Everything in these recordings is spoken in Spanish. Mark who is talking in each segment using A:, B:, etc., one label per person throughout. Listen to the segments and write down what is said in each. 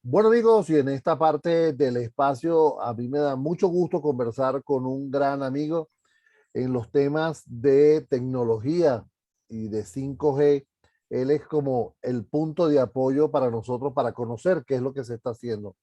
A: Bueno amigos, y en esta parte del espacio a mí me da mucho gusto conversar con un gran amigo en los temas de tecnología y de 5G. Él es como el punto de apoyo para nosotros para conocer qué es lo que se está haciendo.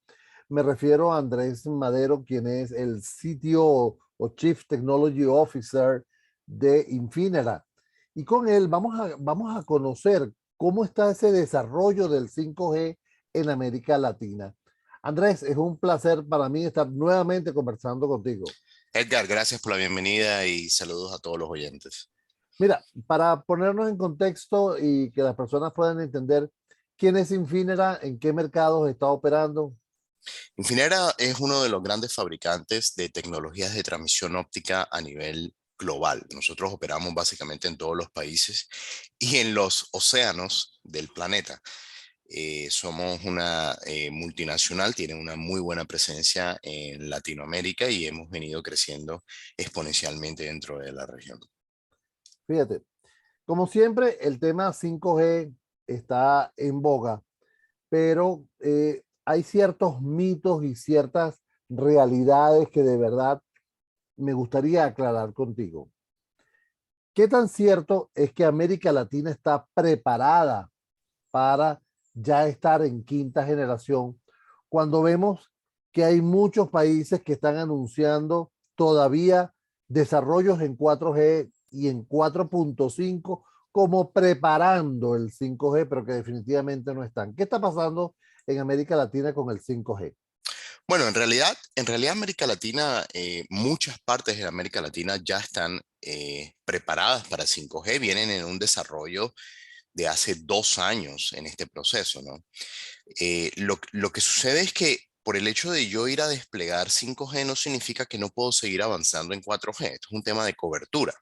A: Me refiero a Andrés Madero, quien es el CTO o Chief Technology Officer de Infinera. Y con él vamos a conocer cómo está ese desarrollo del 5G en América Latina. Andrés, es un placer para mí estar nuevamente conversando contigo.
B: Edgar, gracias por la bienvenida y saludos a todos los oyentes.
A: Mira, para ponernos en contexto y que las personas puedan entender quién es Infinera, en qué mercados está operando.
B: Infinera es uno de los grandes fabricantes de tecnologías de transmisión óptica a nivel global. Nosotros operamos básicamente en todos los países y en los océanos del planeta. Somos una multinacional, tiene una muy buena presencia en Latinoamérica y hemos venido creciendo exponencialmente dentro de la región.
A: Fíjate, como siempre, el tema 5G está en boga, pero hay ciertos mitos y ciertas realidades que de verdad me gustaría aclarar contigo. ¿Qué tan cierto es que América Latina está preparada para ya estar en quinta generación cuando vemos que hay muchos países que están anunciando todavía desarrollos en 4G y en 4.5 como preparando el 5G, pero que definitivamente no están? ¿Qué está pasando en América Latina con el 5G?
B: Bueno, en realidad América Latina, muchas partes de América Latina ya están preparadas para 5G, vienen en un desarrollo de hace 2 años en este proceso, ¿no? Lo que sucede es que por el hecho de yo ir a desplegar 5G no significa que no puedo seguir avanzando en 4G. Esto es un tema de cobertura.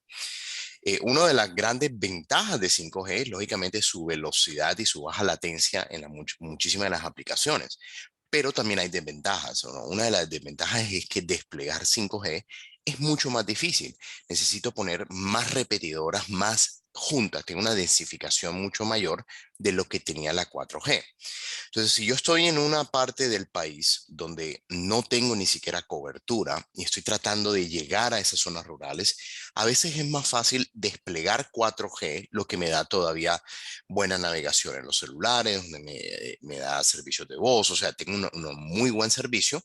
B: Una de las grandes ventajas de 5G es, lógicamente, su velocidad y su baja latencia en muchísimas de las aplicaciones, pero también hay desventajas, ¿no? Una de las desventajas es que desplegar 5G es mucho más difícil. Necesito poner más repetidoras, más juntas, tengo una densificación mucho mayor de lo que tenía la 4G. Entonces, si yo estoy en una parte del país donde no tengo ni siquiera cobertura y estoy tratando de llegar a esas zonas rurales, a veces es más fácil desplegar 4G, lo que me da todavía buena navegación en los celulares, donde me da servicios de voz, o sea, tengo un muy buen servicio,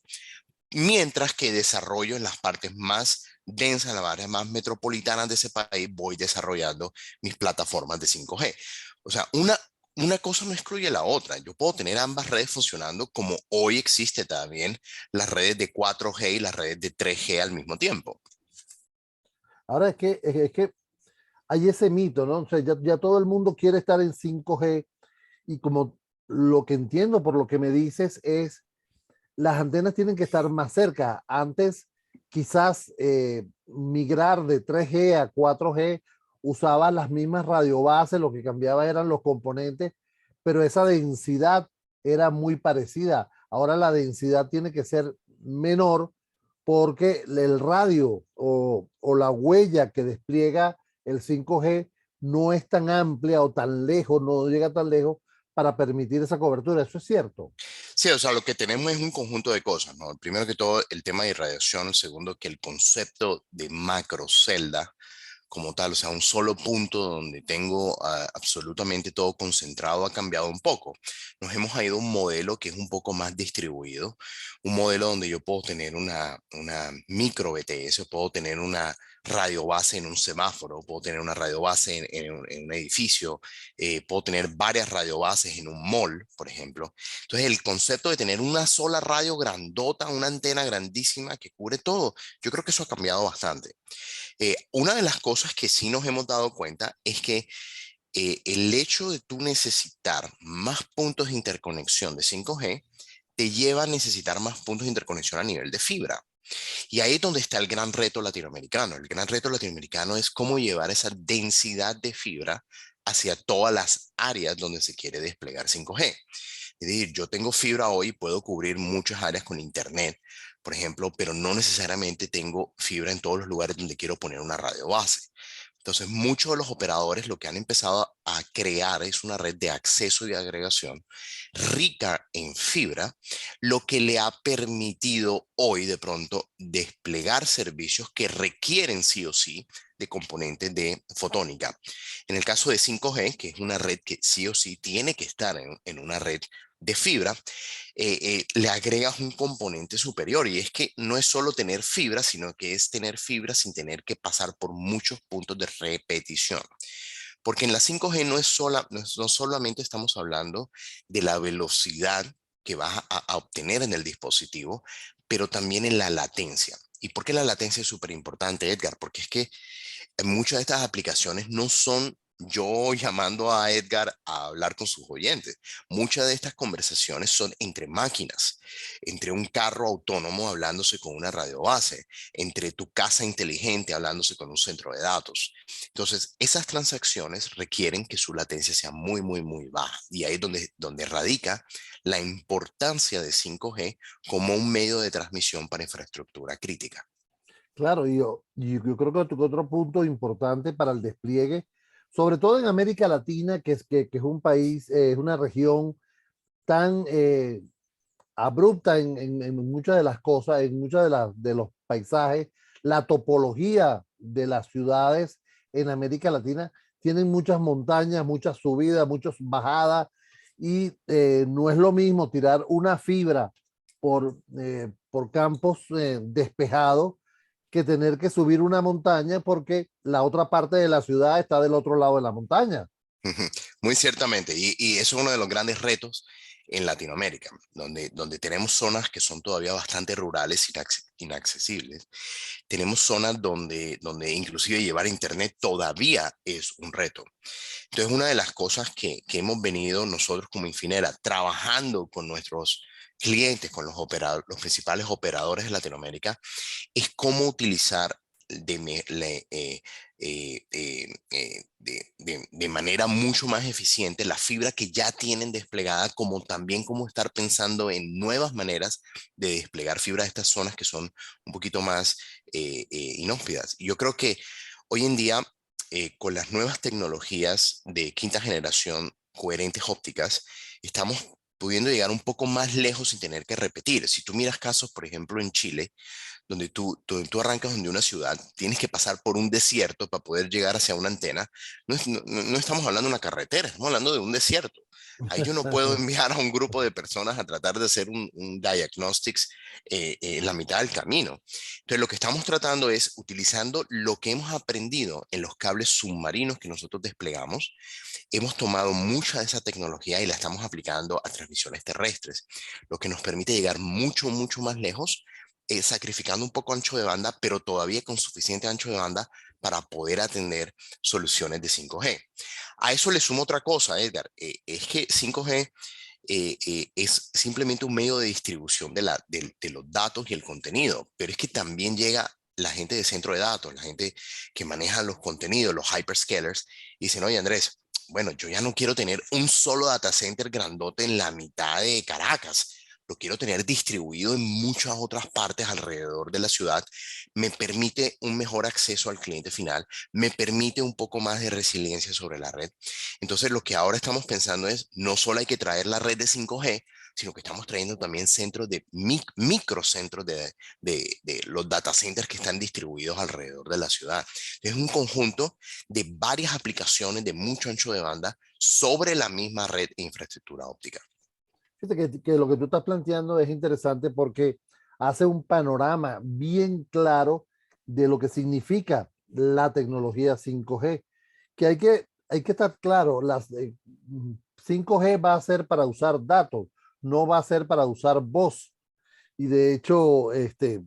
B: mientras que desarrollo en las partes más densas, en las áreas más metropolitanas de ese país, voy desarrollando mis plataformas de 5G. O sea, una cosa no excluye la otra. Yo puedo tener ambas redes funcionando como hoy existe también las redes de 4G y las redes de 3G al mismo tiempo.
A: Ahora es que hay ese mito, ¿no? O sea, ya todo el mundo quiere estar en 5G y como lo que entiendo por lo que me dices es las antenas tienen que estar más cerca. Antes, quizás migrar de 3G a 4G usaba las mismas radiobases, lo que cambiaba eran los componentes, pero esa densidad era muy parecida. Ahora la densidad tiene que ser menor porque el radio o la huella que despliega el 5G no es tan amplia o tan lejos, no llega tan lejos para permitir esa cobertura. Eso es cierto.
B: Sí, o sea, lo que tenemos es un conjunto de cosas, ¿no? Primero que todo, el tema de irradiación. Segundo, que el concepto de macrocelda como tal, o sea, un solo punto donde tengo absolutamente todo concentrado ha cambiado un poco. Nos hemos ido a un modelo que es un poco más distribuido, un modelo donde yo puedo tener una micro BTS, puedo tener una radio base en un semáforo, puedo tener una radio base en un edificio, puedo tener varias radio bases en un mall, por ejemplo. Entonces, el concepto de tener una sola radio grandota, una antena grandísima que cubre todo, yo creo que eso ha cambiado bastante. Una de las cosas que sí nos hemos dado cuenta es que el hecho de tú necesitar más puntos de interconexión de 5G te lleva a necesitar más puntos de interconexión a nivel de fibra. Y ahí es donde está el gran reto latinoamericano. El gran reto latinoamericano es cómo llevar esa densidad de fibra hacia todas las áreas donde se quiere desplegar 5G. Es decir, yo tengo fibra hoy y puedo cubrir muchas áreas con internet, por ejemplo, pero no necesariamente tengo fibra en todos los lugares donde quiero poner una radio base. Entonces, muchos de los operadores lo que han empezado a crear es una red de acceso y de agregación rica en fibra, lo que le ha permitido hoy de pronto desplegar servicios que requieren sí o sí de componentes de fotónica. En el caso de 5G, que es una red que sí o sí tiene que estar en una red de fibra, le agregas un componente superior y es que no es solo tener fibra, sino que es tener fibra sin tener que pasar por muchos puntos de repetición. Porque en la 5G no solamente estamos hablando de la velocidad que vas a obtener en el dispositivo, pero también en la latencia. ¿Y por qué la latencia es súper importante, Edgar? Porque es que muchas de estas aplicaciones no son yo llamando a Edgar a hablar con sus oyentes. Muchas de estas conversaciones son entre máquinas, entre un carro autónomo hablándose con una radio base, entre tu casa inteligente hablándose con un centro de datos. Entonces, esas transacciones requieren que su latencia sea muy, muy, muy baja. Y ahí es donde radica la importancia de 5G como un medio de transmisión para infraestructura crítica.
A: Claro, yo creo que otro punto importante para el despliegue, sobre todo en América Latina, que es un país, es una región tan abrupta en muchas de las cosas, en muchos de los paisajes, la topología de las ciudades en América Latina tienen muchas montañas, muchas subidas, muchas bajadas, y no es lo mismo tirar una fibra por campos despejados que tener que subir una montaña porque la otra parte de la ciudad está del otro lado de la montaña.
B: Muy ciertamente, y eso es uno de los grandes retos en Latinoamérica, donde tenemos zonas que son todavía bastante rurales, inaccesibles. Tenemos zonas donde inclusive llevar internet todavía es un reto. Entonces, una de las cosas que hemos venido nosotros como Infinera trabajando con nuestros clientes, con los principales operadores de Latinoamérica, es cómo utilizar de manera mucho más eficiente la fibra que ya tienen desplegada, como también cómo estar pensando en nuevas maneras de desplegar fibra de estas zonas que son un poquito más inhóspidas. Y yo creo que hoy en día, con las nuevas tecnologías de quinta generación coherentes ópticas, estamos pudiendo llegar un poco más lejos sin tener que repetir. Si tú miras casos, por ejemplo, en Chile, donde tú arrancas de una ciudad, tienes que pasar por un desierto para poder llegar hacia una antena. No estamos hablando de una carretera, estamos hablando de un desierto. Ahí yo no puedo enviar a un grupo de personas a tratar de hacer un diagnostics en la mitad del camino. Entonces, lo que estamos tratando es, utilizando lo que hemos aprendido en los cables submarinos que nosotros desplegamos, hemos tomado mucha de esa tecnología y la estamos aplicando a transmisiones terrestres, lo que nos permite llegar mucho, mucho más lejos, sacrificando un poco ancho de banda, pero todavía con suficiente ancho de banda para poder atender soluciones de 5G. A eso le sumo otra cosa, Edgar, es que 5G es simplemente un medio de distribución de los datos y el contenido, pero es que también llega la gente de centro de datos, la gente que maneja los contenidos, los hyperscalers, y dicen, oye Andrés, bueno, yo ya no quiero tener un solo data center grandote en la mitad de Caracas, lo quiero tener distribuido en muchas otras partes alrededor de la ciudad. Me permite un mejor acceso al cliente final, me permite un poco más de resiliencia sobre la red. Entonces, lo que ahora estamos pensando es, no solo hay que traer la red de 5G, sino que estamos trayendo también centros de microcentros de los data centers que están distribuidos alrededor de la ciudad. Es un conjunto de varias aplicaciones de mucho ancho de banda sobre la misma red e infraestructura óptica.
A: Fíjate que lo que tú estás planteando es interesante porque hace un panorama bien claro de lo que significa la tecnología 5G, que hay que estar claro, 5G va a ser para usar datos, no va a ser para usar voz. Y de hecho,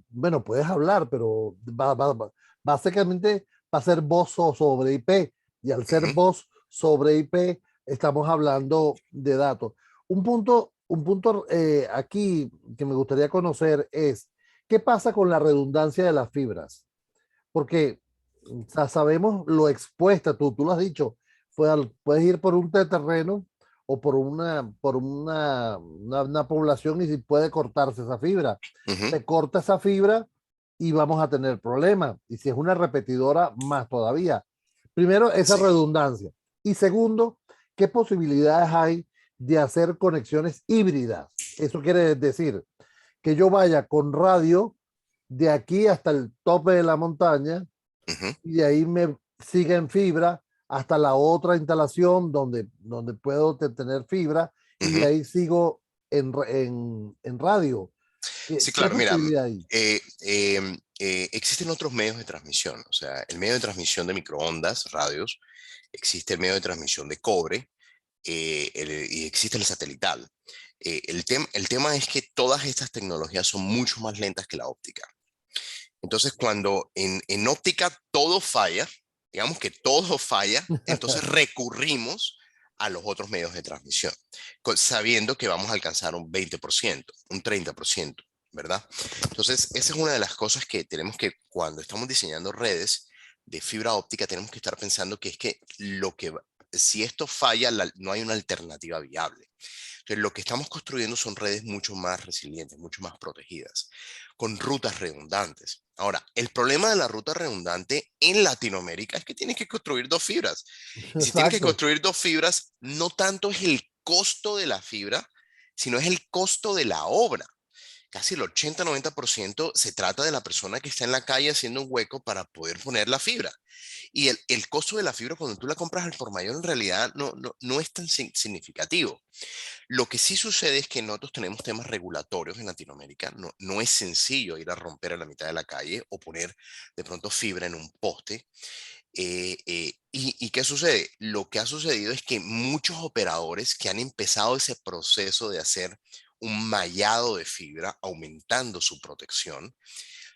A: bueno, puedes hablar, pero básicamente va a ser voz sobre IP. Y al ser
B: Ujú.
A: voz sobre IP, estamos hablando de datos. Un punto aquí que me gustaría conocer es, ¿qué pasa con la redundancia de las fibras? Porque sabemos lo expuesta, tú lo has dicho, puedes ir por un terreno o una población y si puede cortarse esa fibra.
B: Ujú.
A: Se corta esa fibra y vamos a tener problemas. Y si es una repetidora, más todavía. Primero, esa
B: Sí.
A: redundancia. Y segundo, ¿qué posibilidades hay de hacer conexiones híbridas? Eso quiere decir que yo vaya con radio de aquí hasta el tope de la montaña
B: Ujú.
A: y de ahí me siga en fibra hasta la otra instalación donde puedo tener fibra y de
B: Ujú.
A: ahí sigo en radio.
B: Sí,
A: ¿Qué
B: claro, mira,
A: posibilidad hay?
B: existen otros medios de transmisión, o sea, el medio de transmisión de microondas, radios, existe el medio de transmisión de cobre, y existe el satelital. El tema es que todas estas tecnologías son mucho más lentas que la óptica. Entonces, cuando en óptica todo falla, digamos que todo falla, entonces recurrimos a los otros medios de transmisión, sabiendo que vamos a alcanzar un 20%, un 30%, ¿verdad? Entonces, esa es una de las cosas que tenemos que, cuando estamos diseñando redes de fibra óptica, tenemos que estar pensando que es que si esto falla, no hay una alternativa viable. Entonces, lo que estamos construyendo son redes mucho más resilientes, mucho más protegidas, con rutas redundantes. Ahora, el problema de la ruta redundante en Latinoamérica es que tienes que construir dos fibras. Y si tienes que
A: Exacto.
B: construir dos fibras, no tanto es el costo de la fibra, sino es el costo de la obra. Casi el 80-90% se trata de la persona que está en la calle haciendo un hueco para poder poner la fibra. Y el costo de la fibra cuando tú la compras al por mayor en realidad no es tan significativo. Lo que sí sucede es que nosotros tenemos temas regulatorios en Latinoamérica. No es sencillo ir a romper a la mitad de la calle o poner de pronto fibra en un poste. ¿Y qué sucede? Lo que ha sucedido es que muchos operadores que han empezado ese proceso de hacer un mallado de fibra, aumentando su protección,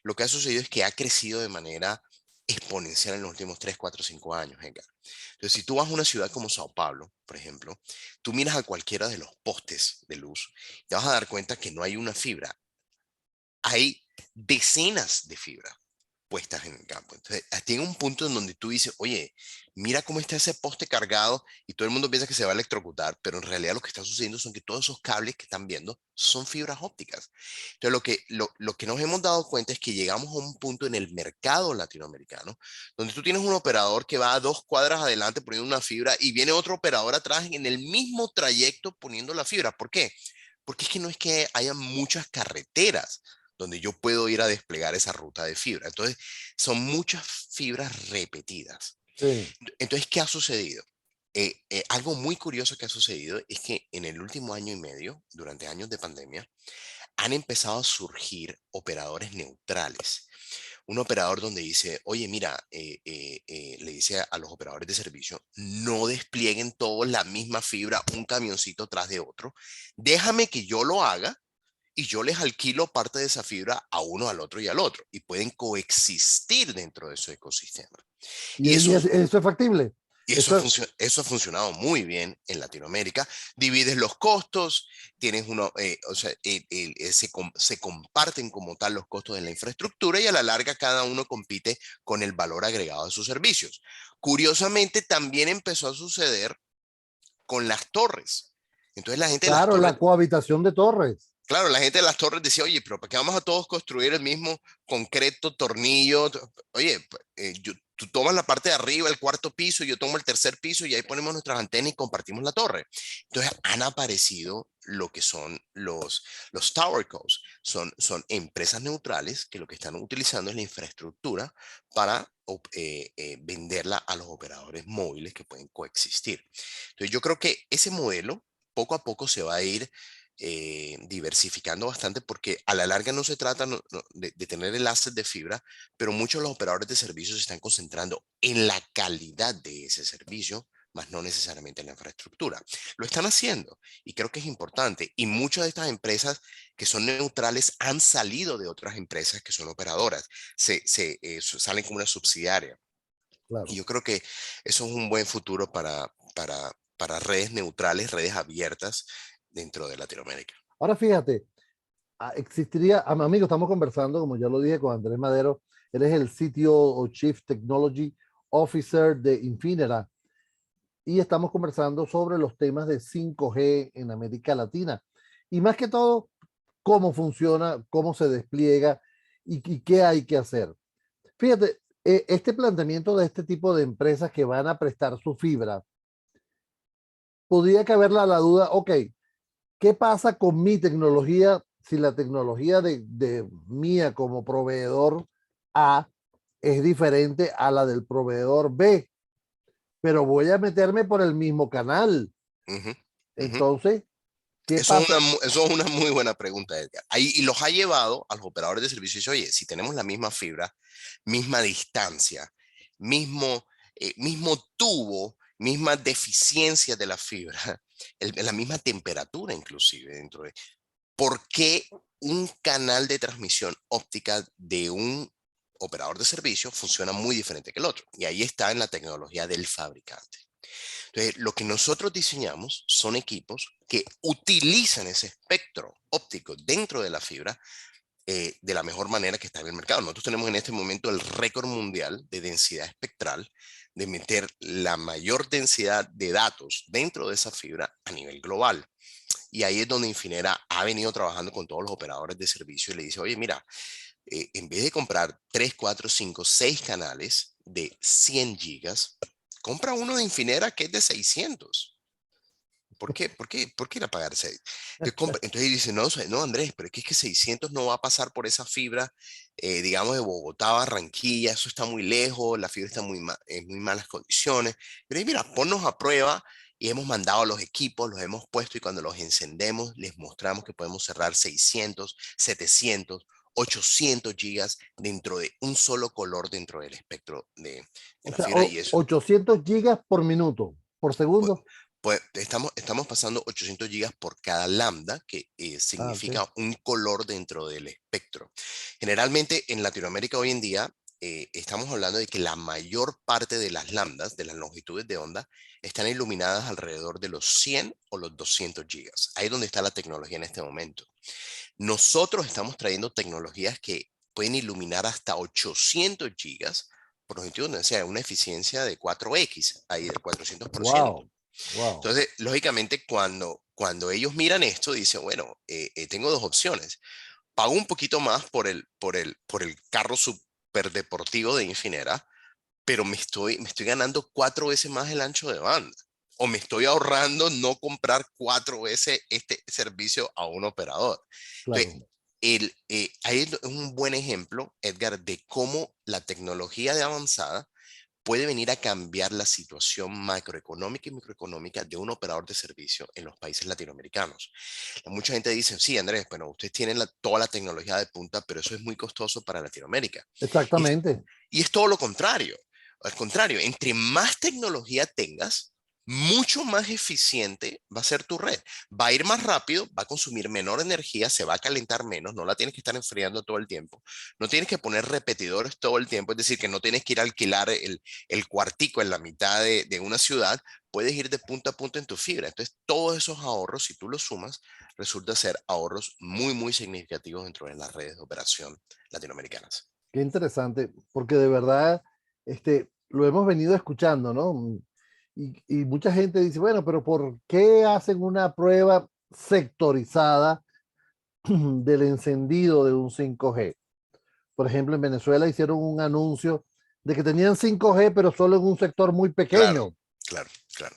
B: lo que ha sucedido es que ha crecido de manera exponencial en los últimos 3, 4, 5 años, Edgar. Entonces, si tú vas a una ciudad como Sao Paulo, por ejemplo, tú miras a cualquiera de los postes de luz, te vas a dar cuenta que no hay una fibra, hay decenas de fibras puestas en el campo. Entonces, tiene un punto en donde tú dices, oye, mira cómo está ese poste cargado y todo el mundo piensa que se va a electrocutar, pero en realidad lo que está sucediendo son que todos esos cables que están viendo son fibras ópticas. Entonces, lo que nos hemos dado cuenta es que llegamos a un punto en el mercado latinoamericano donde tú tienes un operador que va a 2 cuadras adelante poniendo una fibra y viene otro operador atrás en el mismo trayecto poniendo la fibra. ¿Por qué? Porque es que no es que haya muchas carreteras donde yo puedo ir a desplegar esa ruta de fibra. Entonces, son muchas fibras repetidas.
A: Sí.
B: Entonces, ¿qué ha sucedido? Algo muy curioso que ha sucedido es que en el último año y medio, durante años de pandemia, han empezado a surgir operadores neutrales. Un operador donde dice, oye, mira, le dice a los operadores de servicio, no desplieguen todos la misma fibra, un camioncito tras de otro. Déjame que yo lo haga y yo les alquilo parte de esa fibra a uno, al otro y al otro, y pueden coexistir dentro de su ecosistema. Y eso,
A: Eso es factible.
B: y eso,
A: Eso,
B: eso ha funcionado muy bien en Latinoamérica. Divides los costos, tienes uno, o sea, se comparten como tal los costos de la infraestructura y a la larga cada uno compite con el valor agregado de sus servicios. Curiosamente, también empezó a suceder con las torres. Entonces la gente de las
A: claro,
B: torres.
A: la cohabitación de torres.
B: Claro, la gente de las torres decía, oye, pero ¿para qué vamos a todos construir el mismo concreto, tornillo? Oye, tú tomas la parte de arriba, el cuarto piso, yo tomo el tercer piso y ahí ponemos nuestras antenas y compartimos la torre. Entonces han aparecido lo que son los tower co's. Son empresas neutrales que lo que están utilizando es la infraestructura para venderla a los operadores móviles que pueden coexistir. Entonces yo creo que ese modelo poco a poco se va a ir diversificando bastante porque a la larga no se trata de tener el asset de fibra, pero muchos de los operadores de servicios se están concentrando en la calidad de ese servicio, más no necesariamente en la infraestructura. Lo están haciendo y creo que es importante. Y muchas de estas empresas que son neutrales han salido de otras empresas que son operadoras, salen como una subsidiaria. Y
A: Claro.
B: yo creo que eso es un buen futuro para redes neutrales, redes abiertas dentro de Latinoamérica.
A: Ahora fíjate, existiría, amigo, estamos conversando, como ya lo dije, con Andrés Madero. Él es el CTO o Chief Technology Officer de Infinera y estamos conversando sobre los temas de 5G en América Latina. Y más que todo, cómo funciona, cómo se despliega y qué hay que hacer. Fíjate, Este planteamiento de este tipo de empresas que van a prestar su fibra, podría caber la duda, ok, ¿qué pasa con mi tecnología si la tecnología de mía como proveedor A es diferente a la del proveedor B? Pero voy a meterme por el mismo canal.
B: Ujú, ujú.
A: Entonces, ¿qué pasa?
B: Eso es una muy buena pregunta, Edgar. Ahí, y los ha llevado a los operadores de servicio y dice, oye, si tenemos la misma fibra, misma distancia, mismo, mismo tubo, misma deficiencia de la fibra, la misma temperatura inclusive dentro de... ¿Por qué un canal de transmisión óptica de un operador de servicio funciona muy diferente que el otro? Y ahí está en la tecnología del fabricante. Entonces, lo que nosotros diseñamos son equipos que utilizan ese espectro óptico dentro de la fibra de la mejor manera que está en el mercado. Nosotros tenemos en este momento el récord mundial de densidad espectral, de meter la mayor densidad de datos dentro de esa fibra a nivel global. Y ahí es donde Infinera ha venido trabajando con todos los operadores de servicio y le dice, oye, mira, en vez de comprar 3, 4, 5, 6 canales de 100 gigas, compra uno de Infinera que es de 600. ¿Por qué? ¿Por qué ir a pagar 6? Entonces dice, no, no, Andrés, pero es que 600 no va a pasar por esa fibra, digamos, de Bogotá a Barranquilla, eso está muy lejos, la fibra está en muy malas condiciones. Pero mira, ponnos a prueba y hemos mandado los equipos, los hemos puesto y cuando los encendemos les mostramos que podemos cerrar 600, 700, 800 gigas dentro de un solo color dentro del espectro de
A: O
B: la
A: sea,
B: fibra y eso.
A: 800 gigas por minuto, por
B: Pues,
A: segundo.
B: pues estamos pasando 800 gigas por cada lambda, que
A: Ah, ok.
B: significa un color dentro del espectro. Generalmente en Latinoamérica hoy en día estamos hablando de que la mayor parte de las lambdas, de las longitudes de onda, están iluminadas alrededor de los 100 o los 200 gigas. Ahí es donde está la tecnología en este momento. Nosotros estamos trayendo tecnologías que pueden iluminar hasta 800 gigas por longitudes, o sea, una eficiencia de 4x, ahí del 400%.
A: Wow, wow.
B: Entonces, lógicamente, cuando ellos miran esto, dicen, bueno, tengo dos opciones. Pago un poquito más por el carro superdeportivo de Infinera, pero me estoy ganando 4 veces más el ancho de banda. O me estoy ahorrando no comprar 4 veces este servicio a un operador. Entonces,
A: Claro.
B: ahí es un buen ejemplo, Edgar, de cómo la tecnología de avanzada puede venir a cambiar la situación macroeconómica y microeconómica de un operador de servicio en los países latinoamericanos. Mucha gente dice, sí, Andrés, bueno, ustedes tienen toda la tecnología de punta, pero eso es muy costoso para Latinoamérica. Y es,
A: Exactamente.
B: y es todo lo contrario. Al contrario, entre más tecnología tengas, mucho más eficiente va a ser tu red. Va a ir más rápido, va a consumir menor energía, se va a calentar menos, no la tienes que estar enfriando todo el tiempo, no tienes que poner repetidores todo el tiempo, es decir, que no tienes que ir a alquilar el cuartico en la mitad de una ciudad, puedes ir de punta a punta en tu fibra. Entonces, todos esos ahorros, si tú los sumas, resulta ser ahorros muy, muy significativos dentro de las redes de operación latinoamericanas.
A: Qué interesante, porque de verdad, lo hemos venido escuchando, ¿no? Y mucha gente dice, bueno, pero ¿por qué hacen una prueba sectorizada del encendido de un 5G? Por ejemplo, en Venezuela hicieron un anuncio de que tenían 5G, pero solo en un sector muy
B: Claro,
A: pequeño.
B: claro, claro.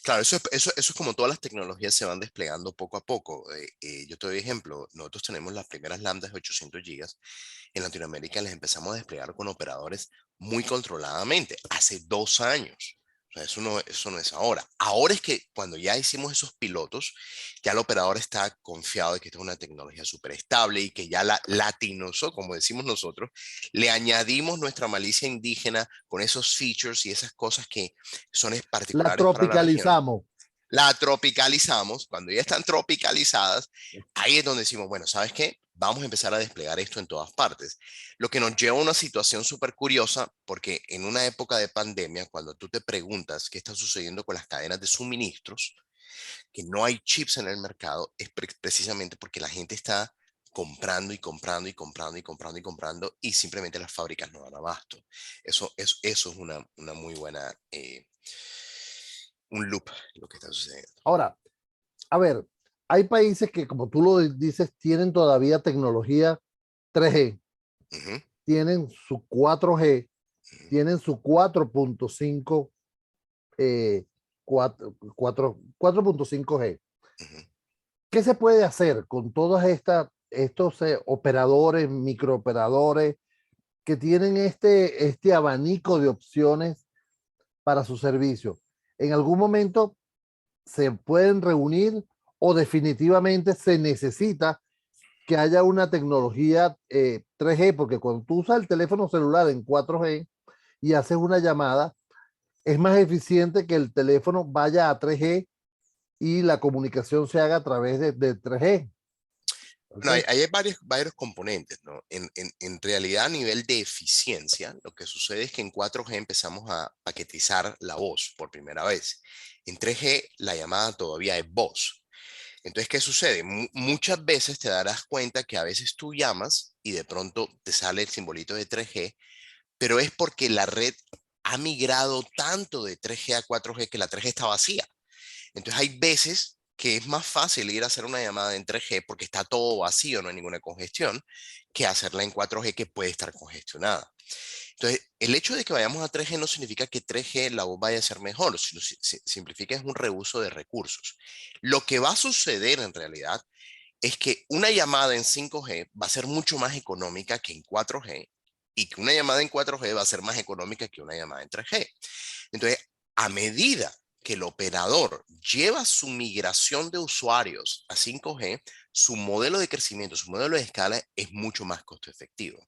B: Claro, eso es como todas las tecnologías se van desplegando poco a poco. Yo te doy ejemplo, nosotros tenemos las primeras lambdas de 800 gigas. En Latinoamérica les empezamos a desplegar con operadores muy controladamente, hace 2 años. O sea, eso no es ahora. Ahora es que cuando ya hicimos esos pilotos, ya el operador está confiado de que esta es una tecnología súper estable y que ya la latinosó, como decimos nosotros, le añadimos nuestra malicia indígena con esos features y esas cosas que son
A: La
B: particulares para la región,
A: tropicalizamos.
B: la tropicalizamos. Cuando ya están tropicalizadas, ahí es donde decimos, bueno, ¿sabes qué? Vamos a empezar a desplegar esto en todas partes. Lo que nos lleva a una situación súper curiosa, porque en una época de pandemia, cuando tú te preguntas qué está sucediendo con las cadenas de suministros, que no hay chips en el mercado, es precisamente porque la gente está comprando y comprando y comprando y comprando y comprando y simplemente las fábricas no dan abasto. Eso es una muy buena, un loop lo que está sucediendo.
A: Ahora, a ver, hay países que, como tú lo dices, tienen todavía tecnología 3G,
B: Ujú,
A: tienen su 4G, tienen su 4.5 4.5G.
B: Ujú.
A: ¿Qué se puede hacer con todas estos operadores, microoperadores que tienen este abanico de opciones para su servicio? ¿En algún momento se pueden reunir o definitivamente se necesita que haya una tecnología 3G? Porque cuando tú usas el teléfono celular en 4G y haces una llamada, es más eficiente que el teléfono vaya a 3G y la comunicación se haga a través de 3G.
B: Bueno,
A: ¿Okay?
B: hay varios componentes, ¿no? En realidad, a nivel de eficiencia, lo que sucede es que en 4G empezamos a paquetizar la voz por primera vez. En 3G, la llamada todavía es voz. Entonces, ¿qué sucede? Muchas veces te darás cuenta que a veces tú llamas y de pronto te sale el simbolito de 3G, pero es porque la red ha migrado tanto de 3G a 4G que la 3G está vacía. Entonces hay veces que es más fácil ir a hacer una llamada en 3G porque está todo vacío, no hay ninguna congestión, que hacerla en 4G que puede estar congestionada. Entonces, el hecho de que vayamos a 3G no significa que 3G la voz vaya a ser mejor, sino simplifica es un reuso de recursos. Lo que va a suceder en realidad es que una llamada en 5G va a ser mucho más económica que en 4G y que una llamada en 4G va a ser más económica que una llamada en 3G. Entonces, a medida que el operador lleva su migración de usuarios a 5G, su modelo de crecimiento, su modelo de escala es mucho más costo efectivo.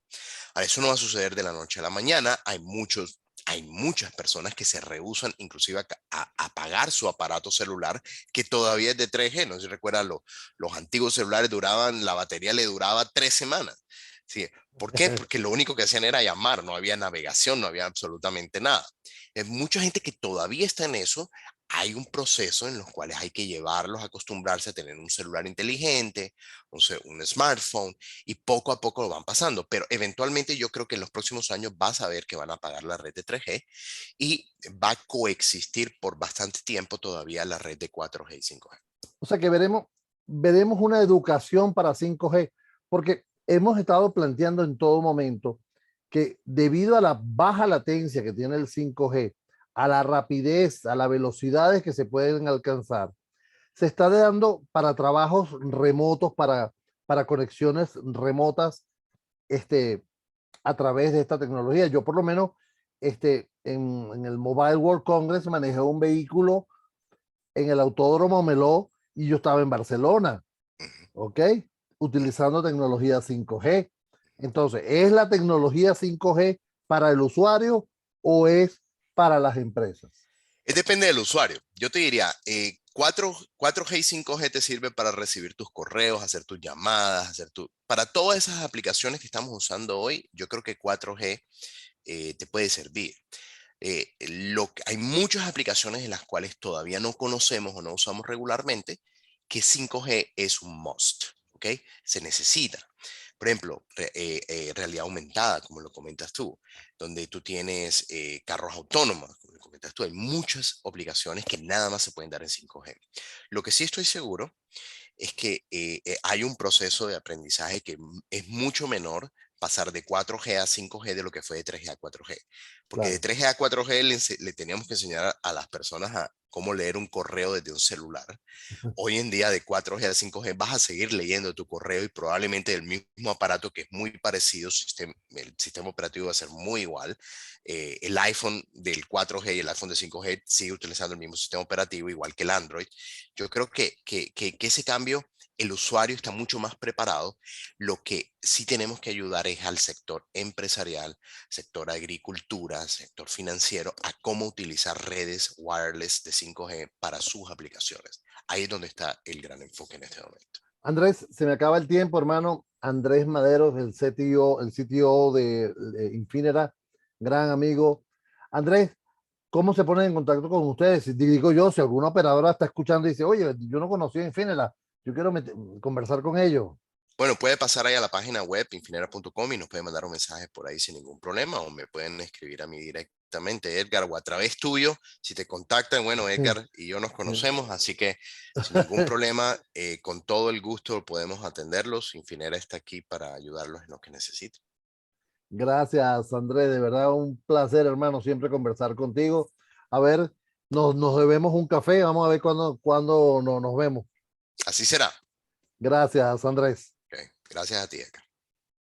B: Ahora, eso no va a suceder de la noche a la mañana. Hay muchas personas que se rehúsan inclusive a pagar su aparato celular que todavía es de 3G. No sé si recuerdan, los antiguos celulares duraban, la batería le duraba 3 semanas. Sí. ¿Por qué? Porque lo único que hacían era llamar, no había navegación, no había absolutamente nada. Hay mucha gente que todavía está en eso. Hay un proceso en los cuales hay que llevarlos a acostumbrarse a tener un celular inteligente, un smartphone, y poco a poco lo van pasando. Pero eventualmente yo creo que en los próximos años vas a ver que van a pagar la red de 3G y va a coexistir por bastante tiempo todavía la red de 4G y 5G.
A: O sea que veremos una educación para 5G, porque hemos estado planteando en todo momento que debido a la baja latencia que tiene el 5G, a la rapidez, a las velocidades que se pueden alcanzar, se está dando para trabajos remotos, para conexiones remotas, este, a través de esta tecnología. Yo por lo menos en el Mobile World Congress manejé un vehículo en el Autódromo Meló y yo estaba en Barcelona, ¿ok? Utilizando tecnología 5G. Entonces, ¿es la tecnología 5G para el usuario o es para las empresas?
B: Depende del usuario. Yo te diría, 4G y 5G te sirve para recibir tus correos, hacer tus llamadas, para todas esas aplicaciones que estamos usando hoy, yo creo que 4G te puede servir. Hay muchas aplicaciones en las cuales todavía no conocemos o no usamos regularmente, que 5G es un must, ¿ok? Se necesita. Por ejemplo, realidad aumentada, como lo comentas tú, donde tú tienes carros autónomos, como lo comentas tú, hay muchas aplicaciones que nada más se pueden dar en 5G. Lo que sí estoy seguro es que hay un proceso de aprendizaje que es mucho menor pasar de 4G a 5G de lo que fue de 3G a 4G. Porque de
A: Claro.
B: 3G a 4G le teníamos que enseñar a las personas a cómo leer un correo desde un celular. Hoy en día de 4G a 5G vas a seguir leyendo tu correo y probablemente del mismo aparato que es muy parecido, el sistema operativo va a ser muy igual. El iPhone del 4G y el iPhone de 5G sigue utilizando el mismo sistema operativo, igual que el Android. Yo creo que ese cambio, el usuario está mucho más preparado. Lo que sí tenemos que ayudar es al sector empresarial, sector agricultura, sector financiero, a cómo utilizar redes wireless de 5G para sus aplicaciones. Ahí es donde está el gran enfoque en este momento.
A: Andrés, se me acaba el tiempo, hermano. Andrés Maderos, el CTO de Infinera, gran amigo. Andrés, ¿cómo se ponen en contacto con ustedes? Digo yo, si alguna operadora está escuchando y dice, oye, yo no conocí a Infinera, yo quiero conversar con ellos.
B: Bueno, puede pasar ahí a la página web infinera.com y nos puede mandar un mensaje por ahí sin ningún problema o me pueden escribir a mí directamente, Edgar, o a través tuyo. Si te contactan, bueno, Edgar y yo nos conocemos, así que sin ningún problema, con todo el gusto podemos atenderlos. Infinera está aquí para ayudarlos en lo que necesiten.
A: Gracias, Andrés, de verdad un placer, hermano, siempre conversar contigo. A ver, nos debemos un café, vamos a ver cuándo nos vemos.
B: Así será.
A: Gracias, Andrés.
B: Ok, gracias a ti, Edgar.